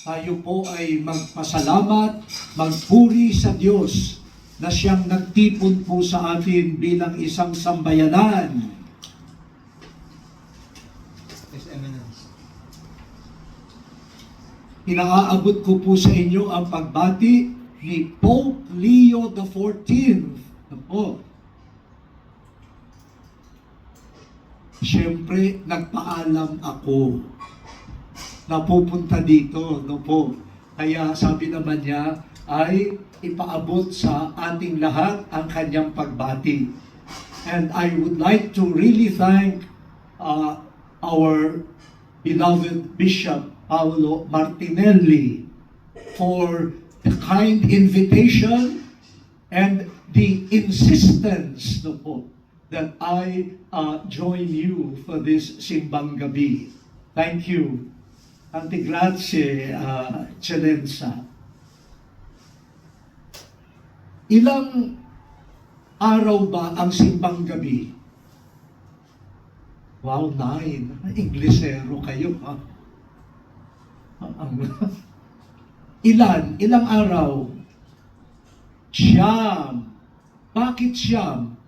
tayo po ay magpasalamat, magpuri sa Diyos na siyang nagtipon po sa atin bilang isang sambayanan. His Eminence. Inaabot ko po sa inyo ang pagbati ni Pope Leo XIV. Po. Siyempre, nagpaalam ako na pupunta dito, no po. Kaya sabi naman niya ay ipaabot sa ating lahat ang kanyang pagbati. And I would like to really thank our beloved Bishop Paolo Martinelli for the kind invitation and the insistence, no po, that I join you for this Simbang Gabi. Thank you. Tante grazie, Eccellenza. Ilang araw ba ang Simbang Gabi? Wow, 9. Inglesero kayo, ha? Ilang araw? Siyam. Bakit siyam?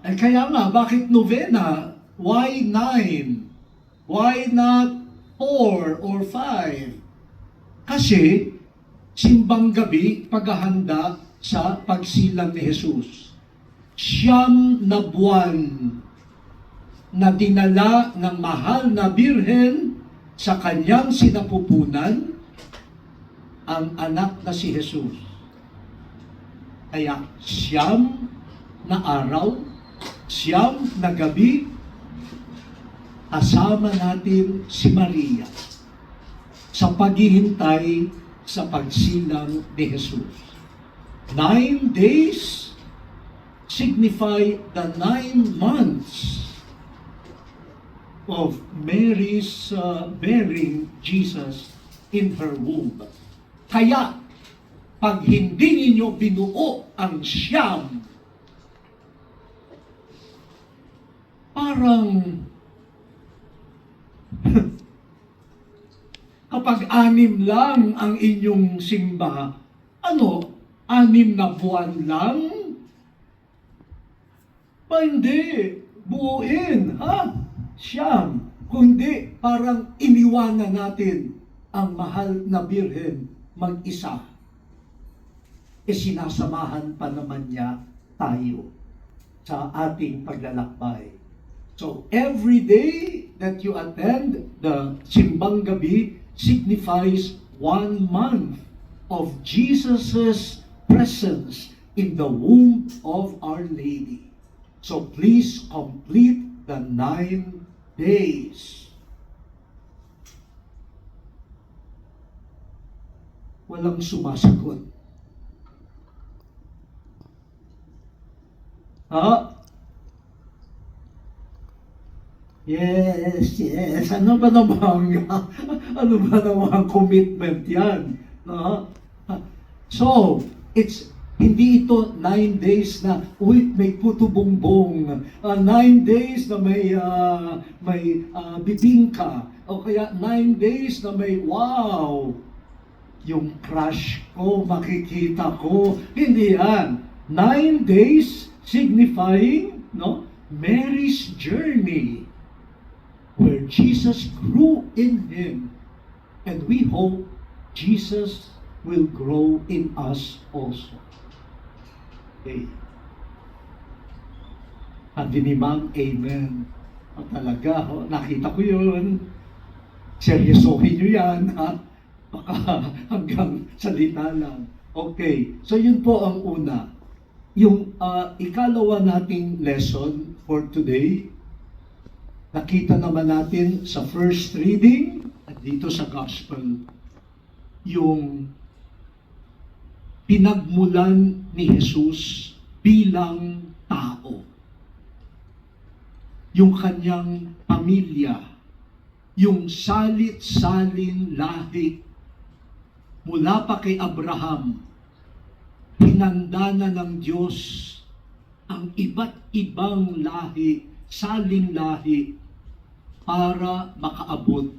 Kaya nga, bakit novena? Why 9? Why not 4 or 5? Kasi, simbang gabi, paghahanda sa pagsilang ni Jesus. Siyam na buwan na dinala ng mahal na birhen sa kanyang sinapupunan ang anak na si Jesus. Kaya siyam na araw, siyam na gabi, kasama natin si Maria sa paghihintay sa pagsilang ni Jesus. 9 days signify the 9 months of Mary's bearing Jesus in her womb. Kaya, pag hindi ninyo binuo ang siyam, parang kapag 6 lang ang inyong simba, 6 na buwan lang? Pa hindi, buuin, ha? Siyam. Kundi parang iniwanan natin ang mahal na birhen mag-isa. Sinasamahan pa naman niya tayo sa ating paglalakbay. So, every day that you attend the Simbang Gabi signifies 1 month of Jesus' presence in the womb of Our Lady. So, please complete the 9 days. Walang sumasagot. Yes, yes. Ano ba namang commitment yan? So, hindi ito 9 days na, may puto bongbong, 9 days na may bibingka, o kaya 9 days na may wow, yung crush ko, makikita ko. Hindi yan. 9 days signifying, Mary's journey, where Jesus grew in him, and we hope Jesus will grow in us also. Okay. Sabi ni Ma'am, amen. Talaga, nakita ko yun. Seryosohin nyo yan, ha? Baka hanggang salita lang. Okay, so yun po ang una. Yung ikalawa nating lesson for today, nakita naman natin sa first reading at dito sa gospel, yung pinagmulan ni Jesus bilang tao. Yung kanyang pamilya, yung salit-salin lahi, mula pa kay Abraham, hinanda na ng Diyos ang iba't ibang lahi, saling lahi, para makaabot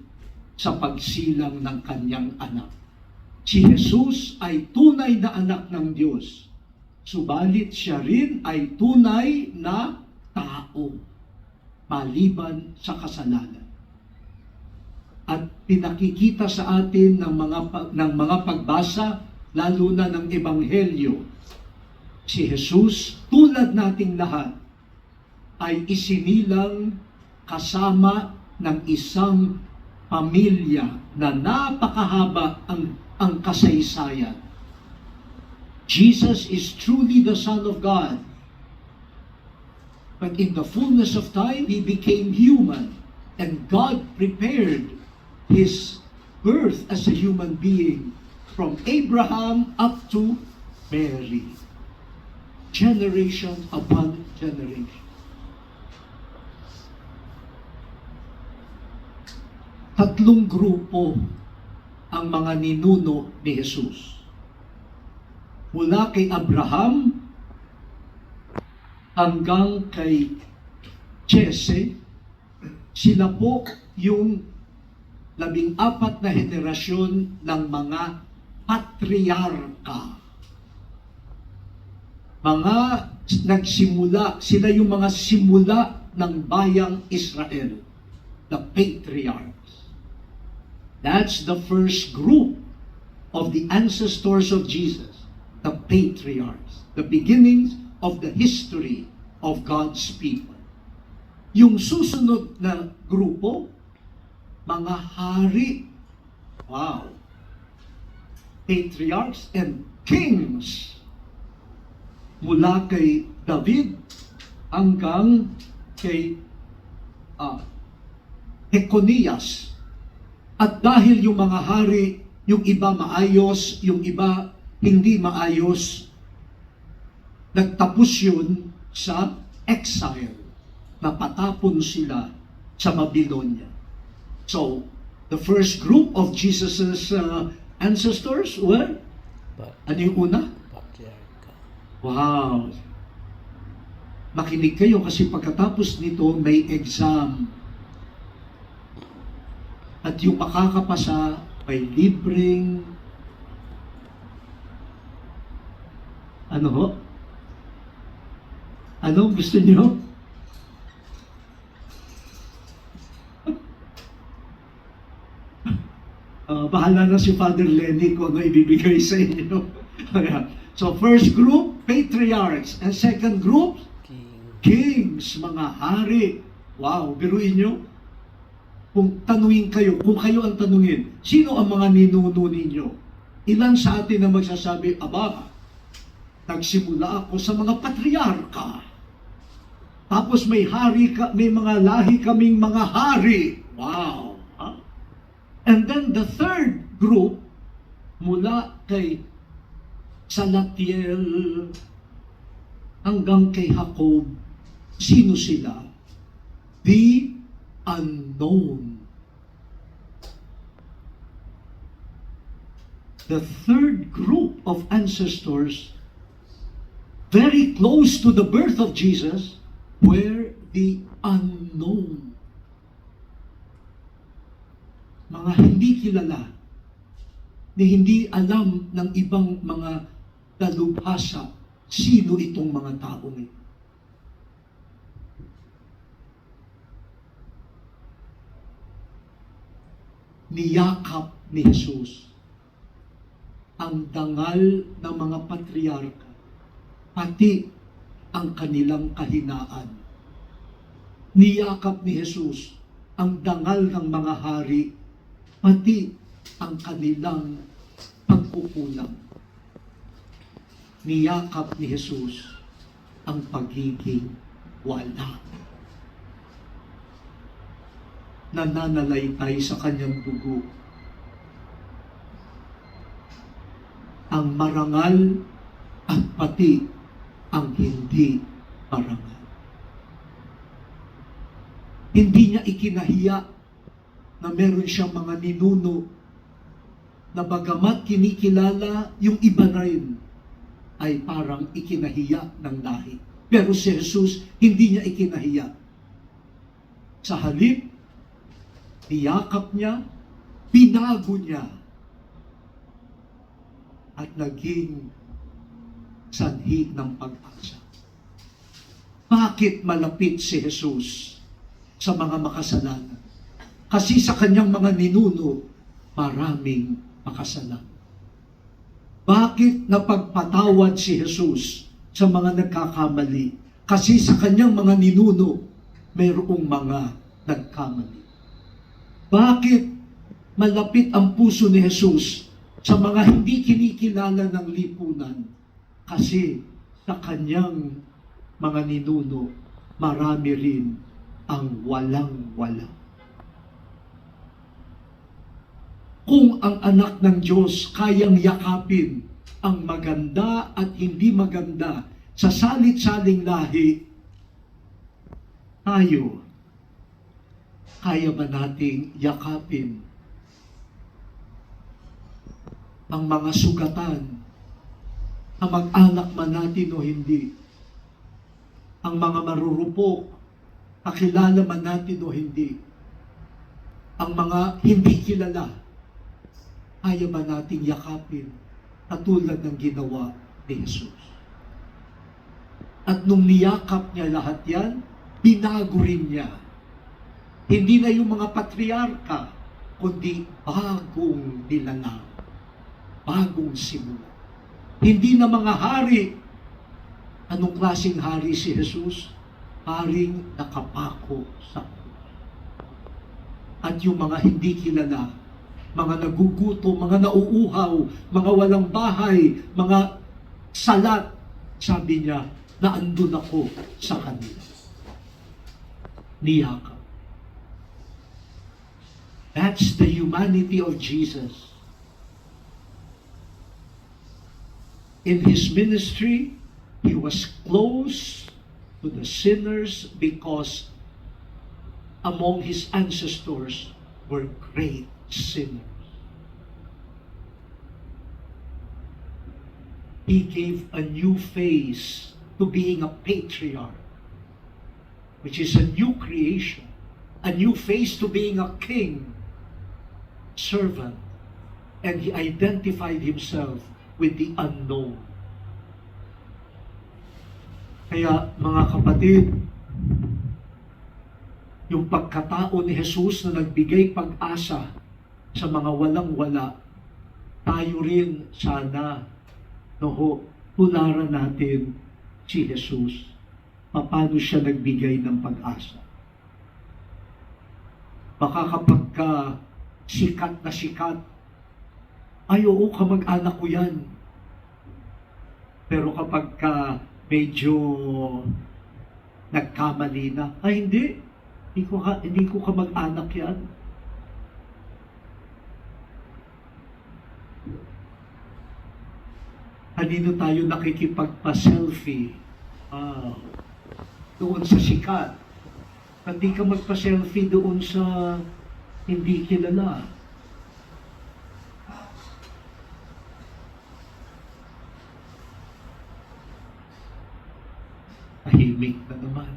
sa pagsilang ng kanyang anak. Si Jesus ay tunay na anak ng Diyos, subalit siya rin ay tunay na tao, maliban sa kasalanan. At pinakikita sa atin ng mga pagbasa, lalo na ng Ebanghelyo, si Jesus, tulad nating lahat, ay isinilang kasama ng isang pamilya na napakahaba ang kasaysayan. Jesus is truly the Son of God. But in the fullness of time, He became human. And God prepared His birth as a human being from Abraham up to Mary. Generation upon generation. Tatlong grupo ang mga ninuno ni Jesus. Mula kay Abraham hanggang kay Jesse, sila po yung 14 na henerasyon ng mga patriarka. Mga nagsimula, sila yung mga simula ng bayang Israel, the patriarchs. That's the first group of the ancestors of Jesus, the patriarchs, the beginnings of the history of God's people. Yung susunod na grupo, mga hari, wow, patriarchs and kings, mula kay David hanggang kay Jeconias. At dahil yung mga hari, yung iba maayos, yung iba hindi maayos, nagtapos yun sa exile. Napatapon sila sa Babylonia. So, the first group of Jesus' ancestors were, ano yung una? Wow! Makinig kayo kasi pagkatapos nito may exam. At yung makakapasa may libreng ano ho? Ano gusto niyo? Bahala na si Father Lenny kung ano ibibigay sa inyo. So first group, patriarchs. And second group, kings, mga hari. Wow, biruin nyo. Kung tanungin kayo, kung kayo ang tanungin, sino ang mga ninuno ninyo? Ilan sa atin na magsasabi, aba, nagsimula ako sa mga patriarka. Tapos may mga lahi kaming mga hari. Wow! Huh? And then the third group, mula kay Salatiel hanggang kay Jacob, sino sila? The unknown. The third group of ancestors, very close to the birth of Jesus, were the unknown. Mga hindi kilala, ni hindi alam ng ibang mga dalubhasa sino itong mga taong ito. Niyakap ni Jesus ang dangal ng mga patriarka, pati ang kanilang kahinaan. Niyakap ni Jesus ang dangal ng mga hari, pati ang kanilang pagkukulang. Niyakap ni Jesus ang pagiging wala. Nananalaytay sa kanyang dugo ang marangal at pati ang hindi marangal. Hindi niya ikinahiya na meron siyang mga ninuno na bagamat kinikilala yung iba na rin ay parang ikinahiya ng lahi. Pero si Jesus hindi niya ikinahiya. Sa halip, niyakap niya, binago niya, at naging sanhi ng pag-asa. Bakit malapit si Jesus sa mga makasalanan? Kasi sa kanyang mga ninuno, maraming makasalanan. Bakit napagpatawad si Jesus sa mga nagkakamali? Kasi sa kanyang mga ninuno, mayroong mga nagkamali. Bakit malapit ang puso ni Jesus sa mga hindi kinikilala ng lipunan? Kasi sa kanyang mga ninuno, marami rin ang walang-wala. Kung ang anak ng Diyos kayang yakapin ang maganda at hindi maganda sa salit-saling lahi, tayo, kaya ba nating yakapin ang mga sugatan, ang mag-anak man natin o hindi, ang mga marurupok, kakilala man natin o hindi, ang mga hindi kilala, kaya ba nating yakapin katulad ng ginawa ni Jesus? At nung niyakap niya lahat yan, binago rin niya. Hindi na yung mga patriarka, kundi bagong nilalang, bagong simula. Hindi na mga hari. Anong klaseng hari si Jesus? Haring nakapako sa krus. At yung mga hindi kilala, mga naguguto, mga nauuhaw, mga walang bahay, mga salat, sabi niya, na andun ako sa kanila. Niyakap. That's the humanity of Jesus. In his ministry, he was close to the sinners because among his ancestors were great sinners. He gave a new face to being a patriarch, which is a new creation, a new face to being a king, servant, and he identified himself with the unknown. Kaya mga kapatid, yung pagkatao ni Jesus na nagbigay pag-asa sa mga walang-wala, tayo rin sana, tularan natin si Jesus. Paano siya nagbigay ng pag-asa? Baka kapag sikat na sikat, ay oo, kamag-anak ko yan. Pero kapag medyo nagkamali na, ay hindi ko kamag-anak yan. Kanino tayo nakikipagpa-selfie? Doon sa sikat. Hindi ka magpa-selfie doon sa hindi kilala. Tahimik na naman.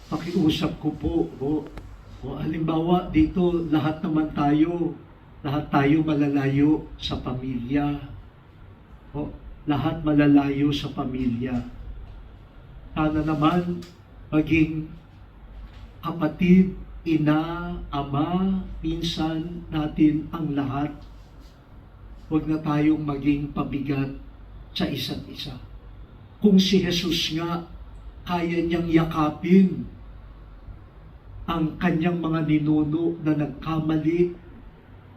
Pakiusap ko po, halimbawa dito lahat tayo malalayo sa pamilya. Lahat malalayo sa pamilya. Sana naman maging kapatid, ina, ama, pinsan natin ang lahat. Huwag na tayong maging pabigat sa isa't isa. Kung si Jesus nga, kaya niyang yakapin ang kanyang mga ninuno na nagkamali,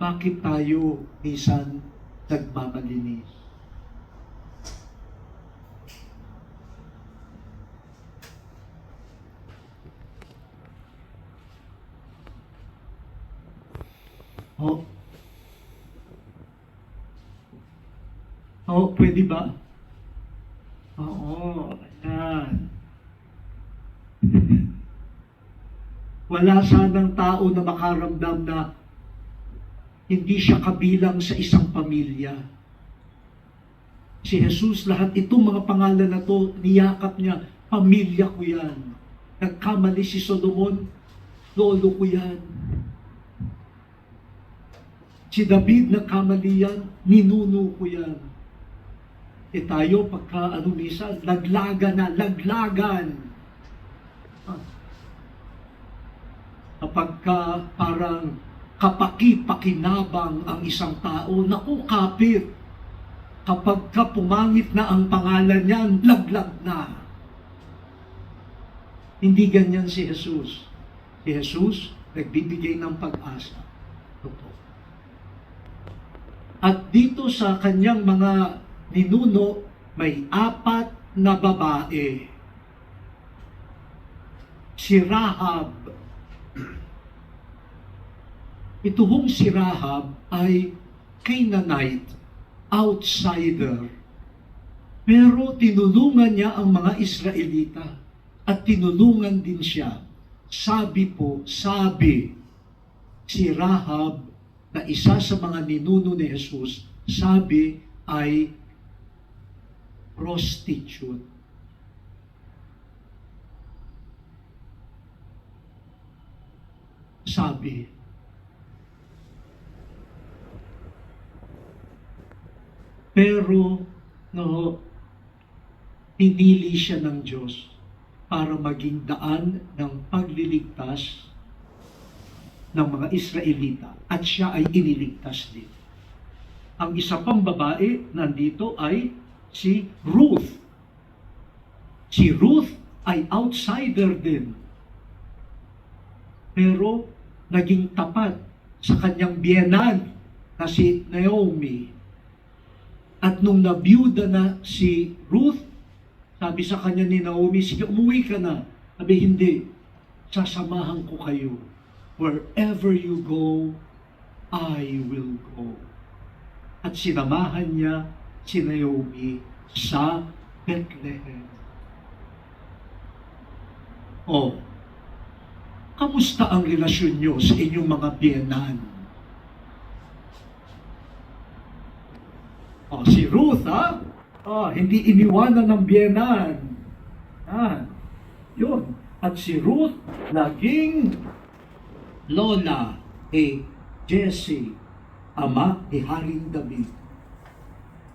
bakit tayo minsan nagmamalinis? Pwede ba? Oo, yan. Wala sanang tao na makaramdam na hindi siya kabilang sa isang pamilya. Si Jesus, lahat itong mga pangalan na to, niyakap niya, pamilya ko yan. Nagkamali si Solomon, lolo ko yan. Si David, nagkamali yan, ninuno ko yan. Tayo, pagka minsan, laglagan. Kapag parang kapaki-pakinabang ang isang tao, naku, kapit. Kapag pumangit na ang pangalan niyan, laglag na. Hindi ganyan si Jesus. Si Jesus, nagbibigay ng pag-asa. Totoo. At dito sa kanyang mga ninuno, may 4 na babae. Si Rahab. Ito hong si Rahab ay Canaanite, outsider. Pero tinulungan niya ang mga Israelita at tinulungan din siya. Sabi si Rahab na isa sa mga ninuno ni Jesus, sabi ay prostitute. Sabi. Pero, pinili siya ng Diyos para maging daan ng pagliligtas ng mga Israelita at siya ay iniligtas din. Ang isa pang babae nandito ay si Ruth. Si Ruth ay outsider din. Pero naging tapat sa kanyang biyenan na si Naomi. At nung nabiyuda na si Ruth, sabi sa kanya ni Naomi, sige, umuwi ka na. Sabi, hindi. Sasamahan ko kayo. Wherever you go, I will go. At sinamahan niya si Naomi sa Bethlehem. Kamusta ang relasyon niyo sa inyong mga biyenan? Si Ruth, hindi iniwanan ng biyenan. Yun. At si Ruth, naging lola Jesse, ama ni Haring David.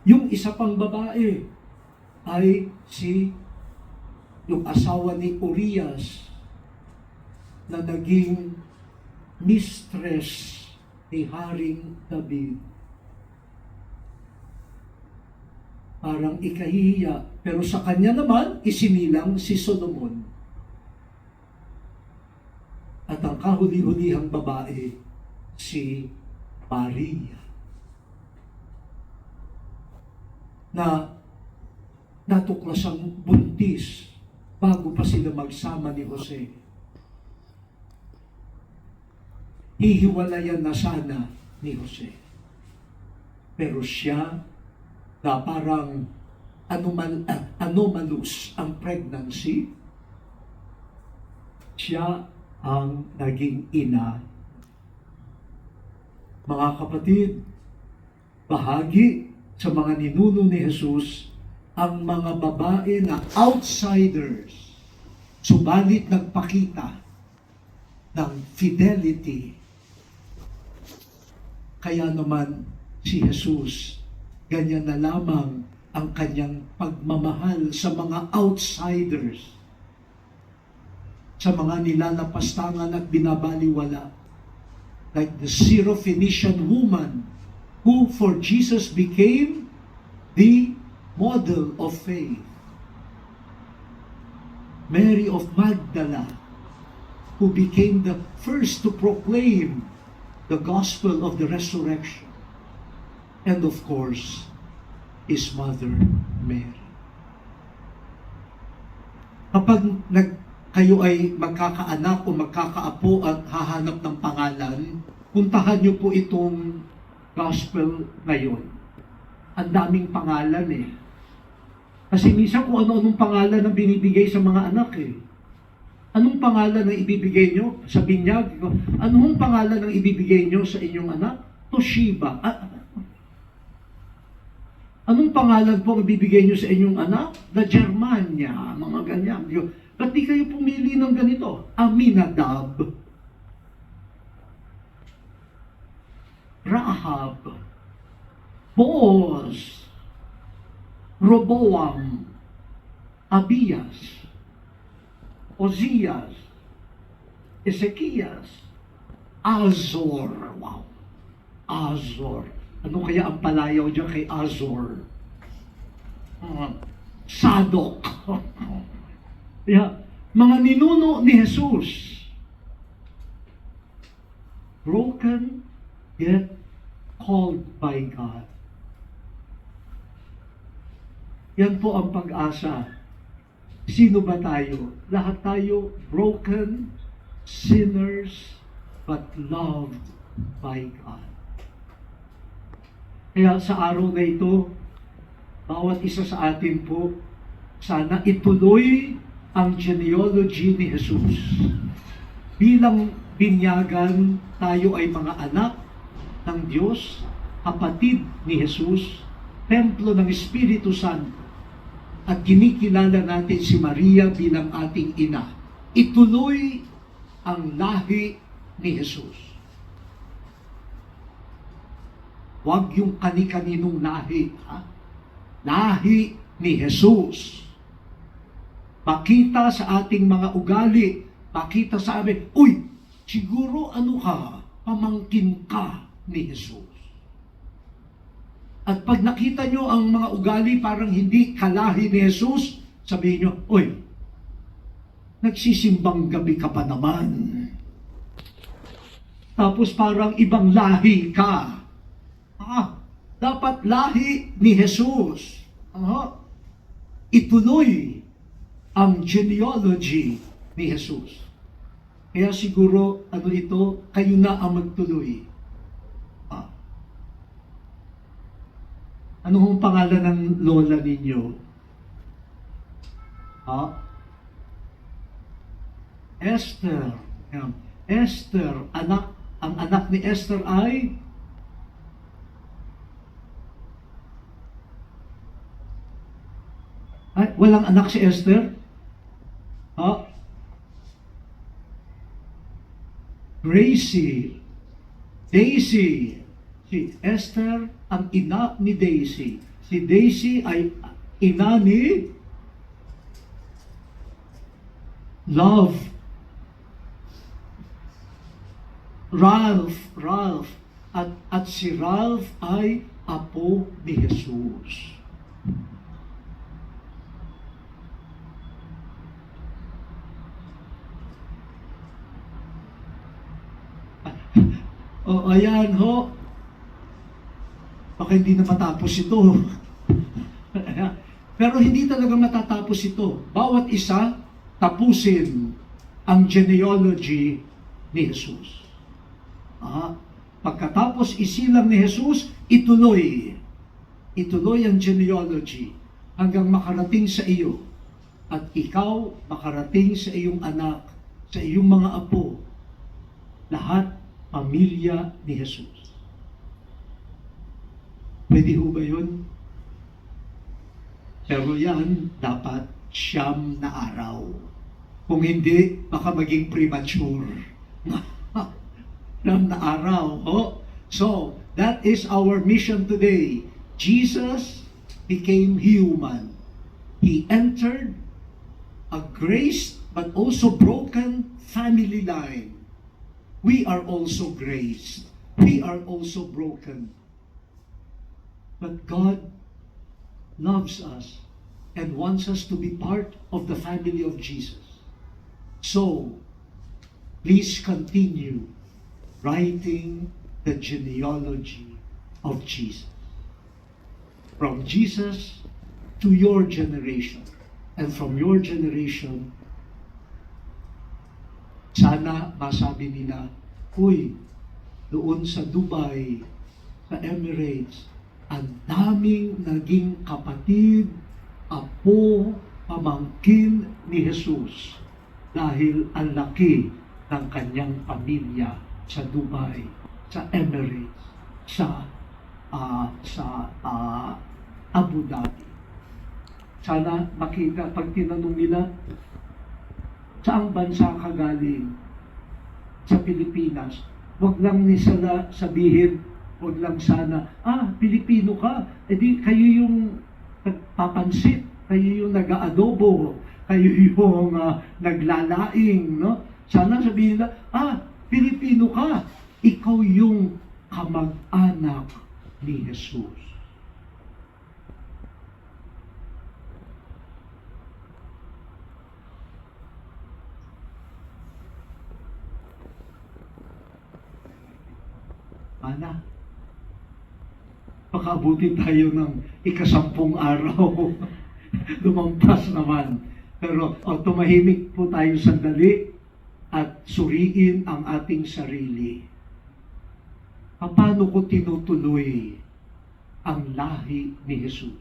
Yung isa pang babae ay yung asawa ni Urias na naging mistress ni Haring David. Parang ikahihiya. Pero sa kanya naman, isinilang si Solomon. At ang kahuli-hulihang babae, si Maria. Na natuklasang buntis bago pa sila magsama ni Jose. Hihiwalayan na sana ni Jose. Pero siya na parang anomalous ang pregnancy, siya ang naging ina. Mga kapatid, bahagi sa mga ninuno ni Jesus ang mga babae na outsiders, subalit nagpakita ng fidelity. Kaya naman si Jesus, ganyan na lamang ang kanyang pagmamahal sa mga outsiders, sa mga nilalapastangan at binabaliwala. Like the Syrophoenician woman who for Jesus became the model of faith. Mary of Magdala, who became the first to proclaim the gospel of the resurrection. And of course, his mother, Mary. Kapag kayo ay magkakaanak o magkakaapo at hahanap ng pangalan, puntahan niyo po itong gospel ngayon. Ang daming pangalan eh. Kasi minsan kung ano-anong pangalan ang binibigay sa mga anak eh. Anong pangalan ang ibibigay nyo sa binyag? Anong pangalan ang ibibigay nyo sa inyong anak? Toshiba. Anong pangalan po ang bibigay niyo sa inyong anak? The Germania, mga ganyan. Ba't di kayo pumili ng ganito? Aminadab, Rahab, Boaz, Roboam, Abias, Ozias, Ezekias, Azor. Wow! Azor. Ano kaya ang palayaw dyan kay Azor? Sadok. Yeah. Mga ninuno ni Jesus. Broken yet called by God. Yan po ang pag-asa. Sino ba tayo? Lahat tayo broken, sinners, but loved by God. Kaya sa araw na ito, bawat isa sa atin po, sana ituloy ang genealogy ni Jesus. Bilang binyagan, tayo ay mga anak ng Diyos, kapatid ni Jesus, templo ng Espiritu Santo, at kinikilala natin si Maria bilang ating ina. Ituloy ang lahi ni Jesus. Huwag yung kani-kaninong lahi. Ha? Lahi ni Jesus. Pakita sa ating mga ugali, pakita sa amin, uy, siguro ano ka, pamangkin ka ni Jesus. At pag nakita nyo ang mga ugali parang hindi kalahi ni Jesus, sabihin nyo, uy, nagsisimbang gabi ka pa naman. Tapos parang ibang lahi ka. Dapat lahi ni Jesus. Ituloy ang genealogy ni Jesus. Kaya siguro, ano ito, kayo na ang magtuloy. Ano hong pangalan ng lola ninyo? Esther. Esther, ang anak ni Esther ay walang anak si Esther? Gracie. Daisy. Si Esther ang ina ni Daisy. Si Daisy ay ina ni Love. Ralph. At si Ralph ay apo ni Jesus. Ayan ho. Baka hindi na matapos ito. Pero hindi talaga matatapos ito. Bawat isa, tapusin ang genealogy ni Jesus. Pagkatapos isilang ni Jesus, ituloy ang genealogy hanggang makarating sa iyo. At ikaw makarating sa iyong anak, sa iyong mga apo. Lahat pamilya ni Jesus. Pwede ho ba yun? Pero yan, dapat 9 na araw. Kung hindi, baka maging premature. 9 na araw. So, that is our mission today. Jesus became human. He entered a graced but also broken family line. We are also graced. We are also broken. But God loves us and wants us to be part of the family of Jesus. So, please continue writing the genealogy of Jesus. From Jesus to your generation. And from your generation, sana masabi nila, uy, doon sa Dubai, sa Emirates, ang daming naging kapatid, apo, pamangkin ni Jesus dahil ang laki ng kanyang pamilya sa Dubai, sa Emirates, sa Abu Dhabi. Sana makita, pag tinanong nila, saang bansa ka galing? Sa Pilipinas. Huwag lang nila sabihin, huwag lang sana, Pilipino ka, edi kayo yung nagpapansit, kayo yung nag-aadobo, kayo yung naglalaing, no? Sana sabihin nila, Pilipino ka, ikaw yung kamag-anak ni Jesus. Ana, pakabuti tayo ng ika-10 araw. Lumampas naman. Pero tumahimik po tayo sandali at suriin ang ating sarili. Paano ko tinutuloy ang lahi ni Jesus?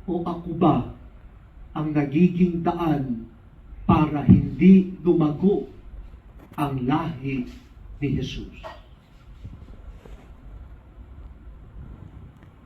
O ako ba ang nagiging daan para hindi lumago ang lahi ni Jesus?